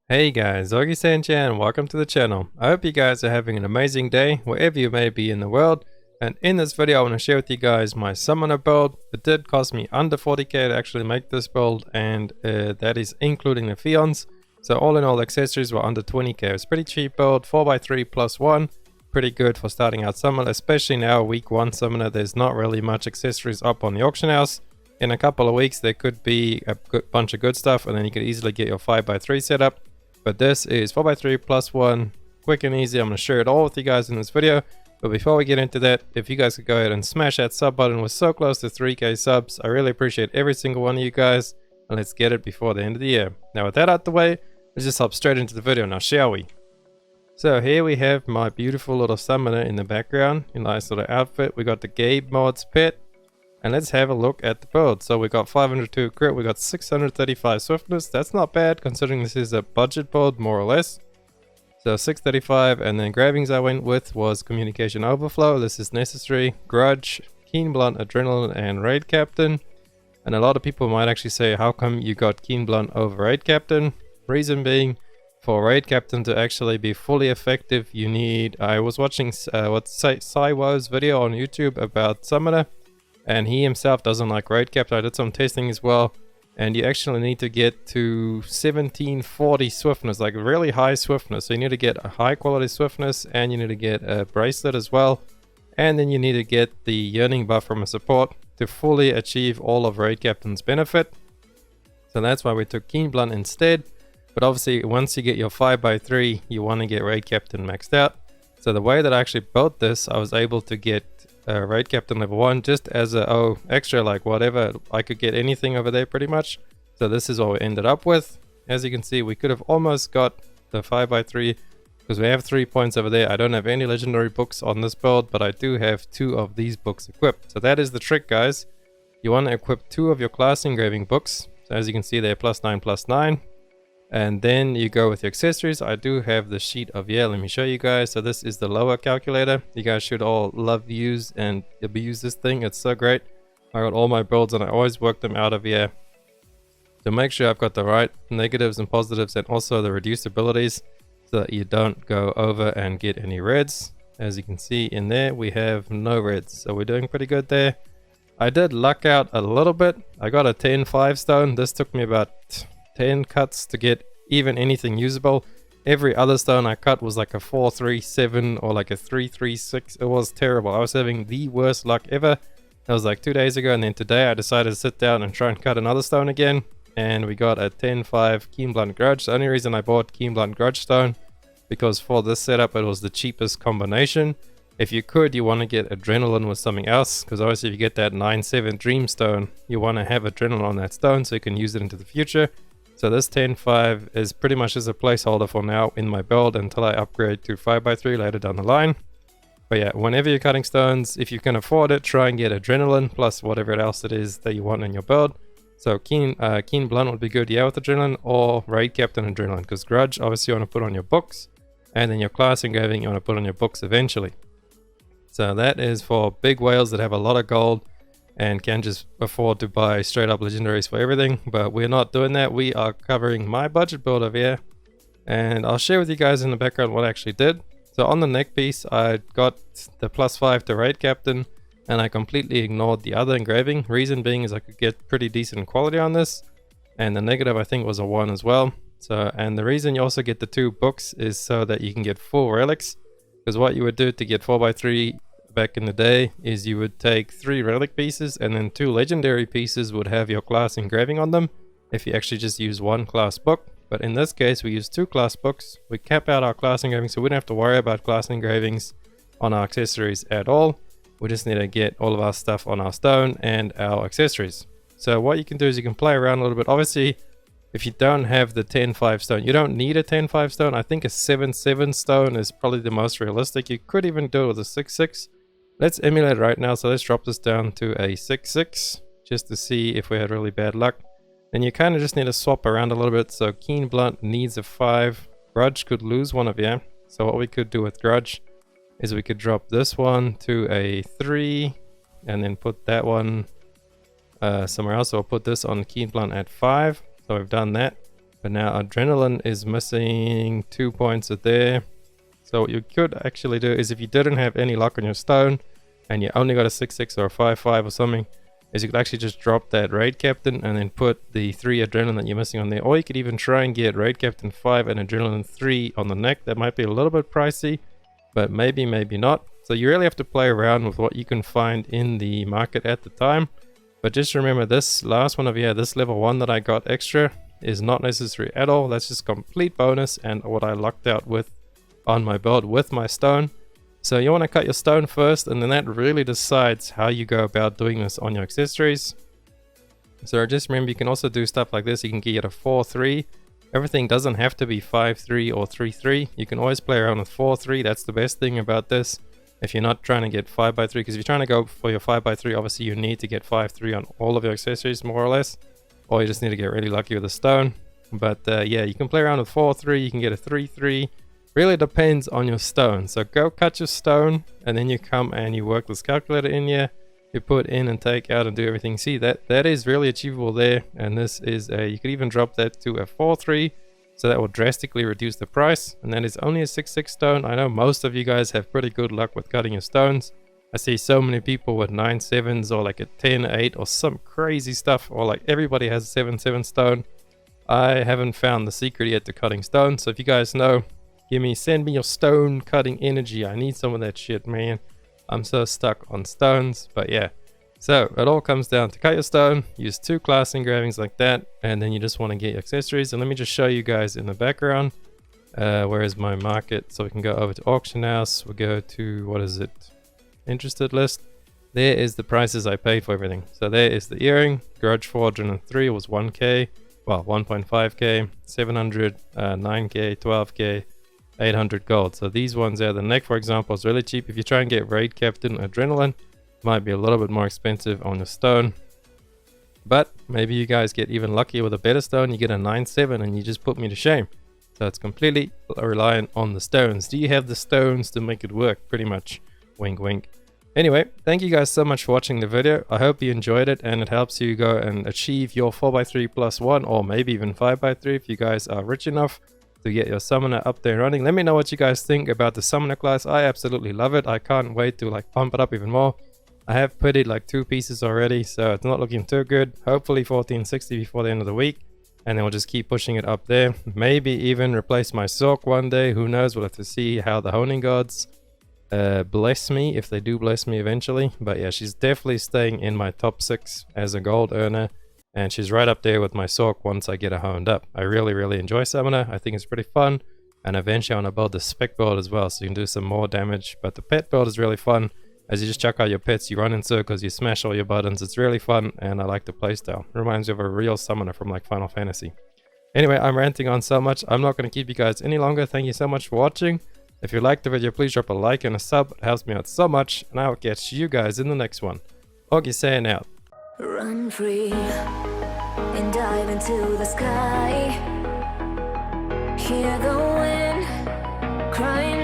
Hey guys, Augiesaint here and welcome to the channel. I hope you guys are having an amazing day wherever you may be in the world, and in this video I want to share with you guys my summoner build. It did cost me under 40k to actually make this build, and that is including the PHEONS. So all in all, the accessories were under 20k. It's a pretty cheap build, 4x3 plus 1. Pretty good for starting out summoner, especially now week 1 summoner. There's not really much accessories up on the auction house. In a couple of weeks there could be a bunch of good stuff, and then you could easily get your 5x3 setup. But this is 4x3 plus 1, quick and easy. I'm going to share it all with you guys in this video. But before we get into that, if you guys could go ahead and smash that sub button. We're so close to 3k subs. I really appreciate every single one of you guys. And let's get it before the end of the year. Now with that out the way, let's just hop straight into the video now, shall we? So here we have my beautiful little summoner in the background. A nice little outfit. We got the Gabe Mods pet. And let's have a look at the build. So we got 502 crit, we got 635 swiftness. That's not bad considering this is a budget build more or less. So 635, and then grabbings I went with was communication overflow. This is necessary. Grudge, keen blunt, adrenaline, and raid captain. And a lot of people might actually say, how come you got keen blunt over raid captain? Reason being, for raid captain to actually be fully effective, you need... I was watching Cywo's video on YouTube about summoner, and he himself doesn't like raid captain. I did some testing as well, and you actually need to get to 1740 swiftness, like really high swiftness. So you need to get a high quality swiftness, and you need to get a bracelet as well, and then you need to get the yearning buff from a support to fully achieve all of raid captain's benefit. So that's why we took keen blunt instead. But obviously once you get your 5x3, you want to get raid captain maxed out. So the way that I actually built this, I was able to get raid captain level 1 just as a extra, like whatever. I could get anything over there pretty much. So this is what we ended up with. As you can see, we could have almost got the 5x3 because we have 3 points over there. I don't have any legendary books on this build, but I do have 2 of these books equipped. So that is the trick, guys. You want to equip 2 of your class engraving books. So as you can see, they're +9/+9. And then you go with your accessories. I do have the sheet of let me show you guys. So this is the lower calculator. You guys should all love, use, and abuse this thing. It's so great. I got all my builds and I always work them out of here to make sure I've got the right negatives and positives, and also the reduced abilities, so that you don't go over and get any reds. As you can see in there, we have no reds, so we're doing pretty good there. I did luck out a little bit. I got a 10-5 stone. This took me about 10 cuts to get even anything usable. Every other stone I cut was like a 437 or like a 336. It was terrible. I was having the worst luck ever. That was like 2 days ago, and then today I decided to sit down and try and cut another stone again, and we got a 10-5 keen blunt grudge. The only reason I bought keen blunt grudge stone because for this setup it was the cheapest combination. If you could, you want to get adrenaline with something else, because obviously if you get that 9-7 dream stone, you want to have adrenaline on that stone so you can use it into the future. So this 10-5 is pretty much as a placeholder for now in my build until I upgrade to 5x3 later down the line. But yeah, whenever you're cutting stones, if you can afford it, try and get adrenaline plus whatever else it is that you want in your build. So keen blunt would be good, yeah, with adrenaline, or raid captain adrenaline, because grudge obviously you want to put on your books, and then your class engraving you want to put on your books eventually. So that is for big whales that have a lot of gold and can just afford to buy straight up legendaries for everything. But we're not doing that. We are covering my budget build over here, and I'll share with you guys in the background what I actually did. So on the neck piece, I got the +5 to raid captain, and I completely ignored the other engraving. Reason being is I could get pretty decent quality on this, and the negative I think was a 1 as well. So, and the reason you also get the 2 books is so that you can get full relics, because what you would do to get 4x3 back in the day is you would take 3 relic pieces, and then 2 legendary pieces would have your class engraving on them if you actually just use 1 class book. But in this case we use 2 class books. We cap out our class engravings, so we don't have to worry about class engravings on our accessories at all. We just need to get all of our stuff on our stone and our accessories. So what you can do is you can play around a little bit. Obviously if you don't have the 10-5 stone, you don't need a 10-5 stone. I think a 7-7 stone is probably the most realistic. You could even do it with a 6-6. Let's emulate it right now. So let's drop this down to a 6-6 just to see if we had really bad luck. Then you kind of just need to swap around a little bit. So keen blunt needs a 5. Grudge could lose one of you. So what we could do with grudge is we could drop this one to a 3 and then put that one somewhere else. So I'll put this on keen blunt at 5. So we've done that. But now adrenaline is missing 2 points there. So what you could actually do is, if you didn't have any luck on your stone and you only got a 6-6 or a 5-5 or something, is you could actually just drop that raid captain and then put the 3 adrenaline that you're missing on there. Or you could even try and get raid captain 5 and adrenaline 3 on the neck. That might be a little bit pricey, but maybe not. So you really have to play around with what you can find in the market at the time. But just remember, this last one over here, this level 1 that I got extra, is not necessary at all. That's just complete bonus and what I lucked out with on my build with my stone. So you want to cut your stone first, and then that really decides how you go about doing this on your accessories. So just remember, you can also do stuff like this. You can get a 4-3. Everything doesn't have to be 5-3 or 3-3. You can always play around with 4-3. That's the best thing about this. If you're not trying to get 5x3, because if you're trying to go for your 5x3, obviously you need to get 5-3 on all of your accessories, more or less. Or you just need to get really lucky with a stone. But yeah, you can play around with 4-3. You can get a 3-3. Really depends on your stone. So go cut your stone, and then you come and you work this calculator in here. You put in and take out and do everything. See, that is really achievable there. And this is a, you could even drop that to a 4-3. So that will drastically reduce the price. And that is only a 6-6 stone. I know most of you guys have pretty good luck with cutting your stones. I see so many people with 9-7s or like a 10-8 or some crazy stuff. Or like everybody has a 7-7 stone. I haven't found the secret yet to cutting stones. So if you guys know, send me your stone cutting energy. I need some of that shit, man. I'm so stuck on stones. But yeah, so it all comes down to cut your stone, use 2 class engravings like that, and then you just want to get your accessories. And let me just show you guys in the background where is my market. So we can go over to auction house. We'll go to, what is it, interested list. There is the prices I paid for everything. So there is the earring. Grudge 403 was 1k, well 1.5k, 700, 9k, 12k, 800 gold. So these ones there, the neck for example, is really cheap. If you try and get raid captain adrenaline, might be a little bit more expensive on the stone, but maybe you guys get even luckier with a better stone. You get a 9-7 and you just put me to shame. So it's completely reliant on the stones. Do you have the stones to make it work? Pretty much. Wink wink. Anyway, thank you guys so much for watching the video. I hope you enjoyed it and it helps you go and achieve your 4x3 plus 1, or maybe even 5x3 if you guys are rich enough to get your summoner up there and running. Let me know what you guys think about the summoner class. I absolutely love it. I can't wait to like pump it up even more. I have putted like 2 pieces already, so it's not looking too good. Hopefully 1460 before the end of the week, and then we'll just keep pushing it up there. Maybe even replace my Sork one day. Who knows? We'll have to see how the honing gods bless me, if they do bless me eventually. But yeah, she's definitely staying in my top 6 as a gold earner, and she's right up there with my Sork once I get her honed up. I really enjoy summoner. I think it's pretty fun, and eventually I want to build the spec build as well, so you can do some more damage. But the pet build is really fun. As you just chuck out your pets, you run in circles, you smash all your buttons. It's really fun, and I like the playstyle. Reminds me of a real summoner from like Final Fantasy. Anyway, I'm ranting on so much. I'm not going to keep you guys any longer. Thank you so much for watching. If you liked the video, please drop a like and a sub. It helps me out so much, and I will catch you guys in the next one. Augiesaint out. Run free and dive into the sky. Hear the wind crying.